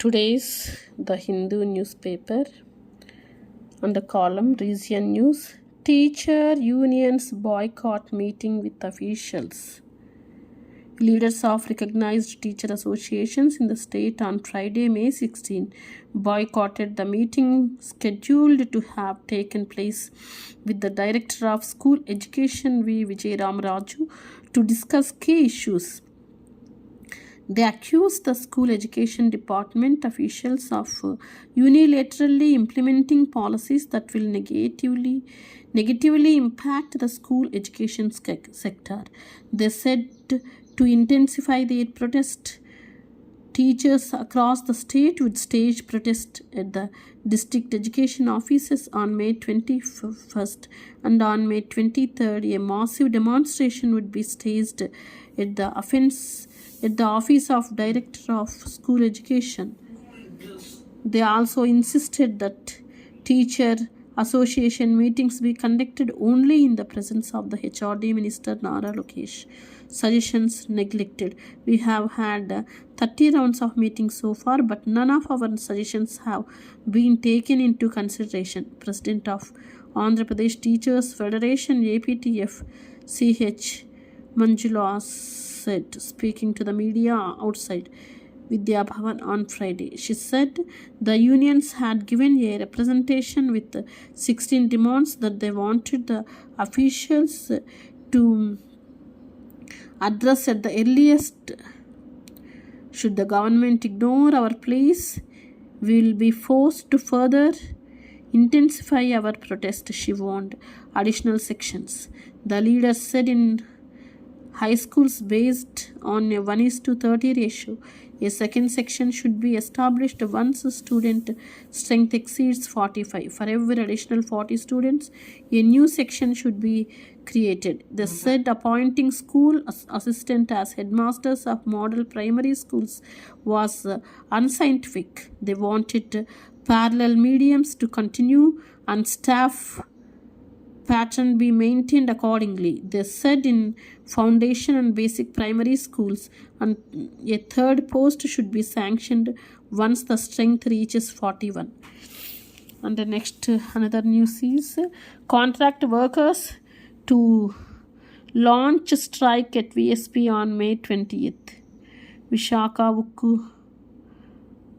Today's the Hindu newspaper on the column Region News. Teacher unions boycott meeting with officials. Leaders of recognized teacher associations in the state on Friday, May 16, boycotted the meeting scheduled to have taken place with the Director of School Education V. Vijay Ramaraju to discuss key issues. They accused the school education department officials of unilaterally implementing policies that will negatively impact the school education sector. They said to intensify their protest, teachers across the state would stage protest at the district education offices on May 21st, and on May 23rd a massive demonstration would be staged at the office of Director of School Education. They also insisted that teacher association meetings be conducted only in the presence of the HRD Minister Nara Lokesh. Suggestions neglected. We have had 30 rounds of meetings so far, but none of our suggestions have been taken into consideration. President of Andhra Pradesh Teachers Federation APTF CH Manjula said, speaking to the media outside Vidya Bhavan on Friday. She said the unions had given a representation with 16 demands that they wanted the officials to address at the earliest. Should the government ignore our pleas, we will be forced to further intensify our protest, she warned. Additional sections. The leaders said in high schools based on a 1:30 ratio, a second section should be established once student strength exceeds 45. For every additional 40 students, a new section should be created. They said appointing school assistant as headmasters of model primary schools was unscientific. They wanted parallel mediums to continue and staff pattern be maintained accordingly. They said in foundation and basic primary schools, and a third post should be sanctioned once the strength reaches 41. And the next another news is contract workers to launch strike at VSP on May 20th. Vishaka Ukku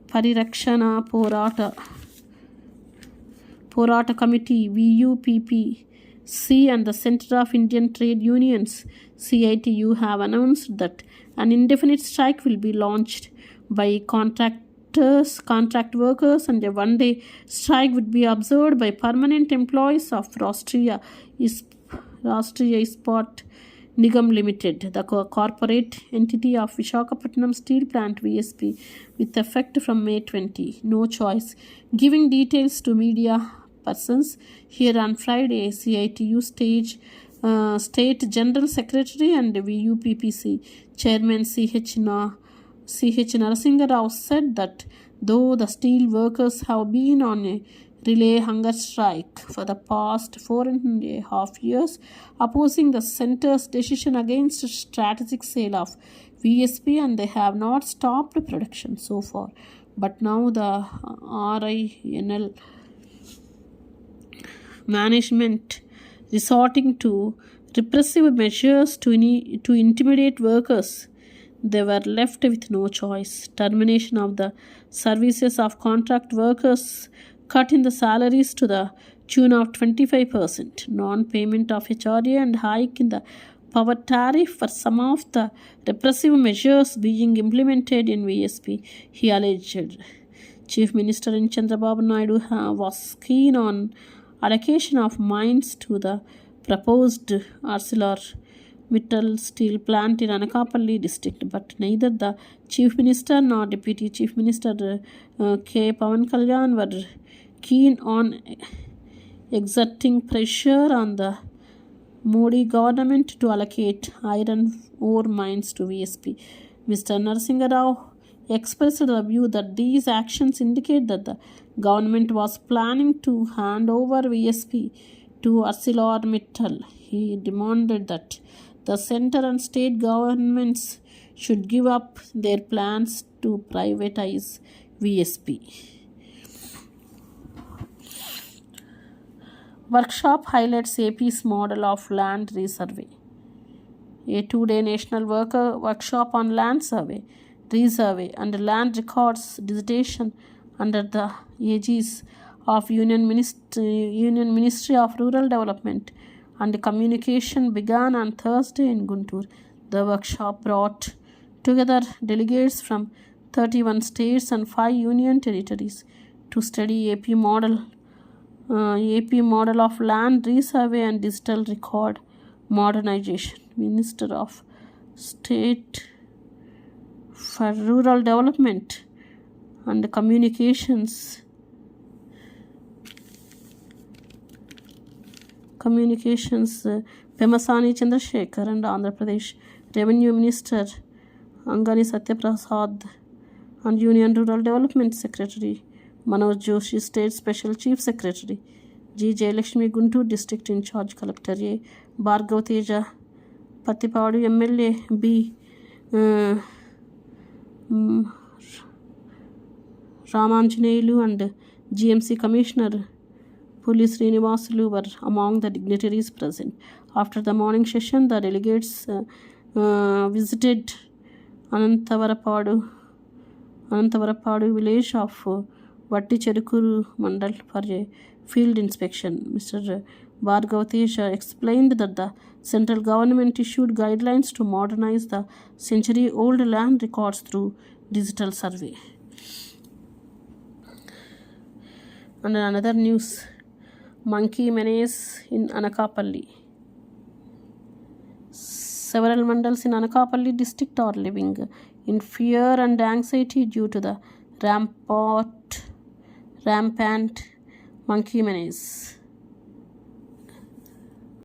Parirakshana Porata Committee VUPPC and the Center of Indian Trade Unions CITU have announced that an indefinite strike will be launched by contract workers, and a one-day strike would be observed by permanent employees of Rashtriya Ispat Nigam Limited, the corporate entity of Visakhapatnam Steel Plant VSP, with effect from May 20. No choice. Giving details to media persons here on Friday, CITU State General Secretary and VUPPC Chairman CH Narasimha Rao said that though the steel workers have been on a relay hunger strike for the past 4.5 years, opposing the centre's decision against strategic sale of VSP, and they have not stopped production so far. But now the RINL management resorting to repressive measures to intimidate workers. They were left with no choice. Termination of the services of contract workers, cut in the salaries to the tune of 25%, non-payment of HRA, and hike in the power tariff for some of the repressive measures being implemented in VSP, he alleged. Chief Minister in Chandrababu Naidu was keen on allocation of mines to the proposed ArcelorMittal steel plant in Anakapalli district, but neither the Chief Minister nor Deputy Chief Minister K. Pawan Kalyan were keen on exerting pressure on the Modi government to allocate iron ore mines to VSP. Mr. Narasimha Rao expressed the view that these actions indicate that the government was planning to hand over VSP to ArcelorMittal. He demanded that the center and state governments should give up their plans to privatize VSP. Workshop highlights AP's model of land resurvey. A two-day national workshop on land survey, resurvey, and land records digitation under the aegis of Union Ministry of Rural Development and Communication began on Thursday in Guntur. The workshop brought together delegates from 31 states and 5 union territories to study AP model of land resurvey and digital record modernization. Minister of State for Rural Development and Communications Pemasani Chandrasekhar and Andhra Pradesh Revenue Minister Angani Satyaprasad and Union Rural Development Secretary Manoj Joshi, State Special Chief Secretary G. Jayalakshmi, Guntur District In Charge Collector A. Bhargav Teja, Patipadu MLA B. Ramanjaneyulu and GMC Commissioner Police Srinivasulu were among the dignitaries present. After the morning session, the delegates visited Anantavarapadu village of Vatti Cherukuru Mandal for a field inspection. Mr. Bhargav Teja explained that the central government issued guidelines to modernize the century-old land records through digital survey. And another news, monkey menace in Anakapalli. Several mandals in Anakapalli district are living in fear and anxiety due to the rampant monkey menace.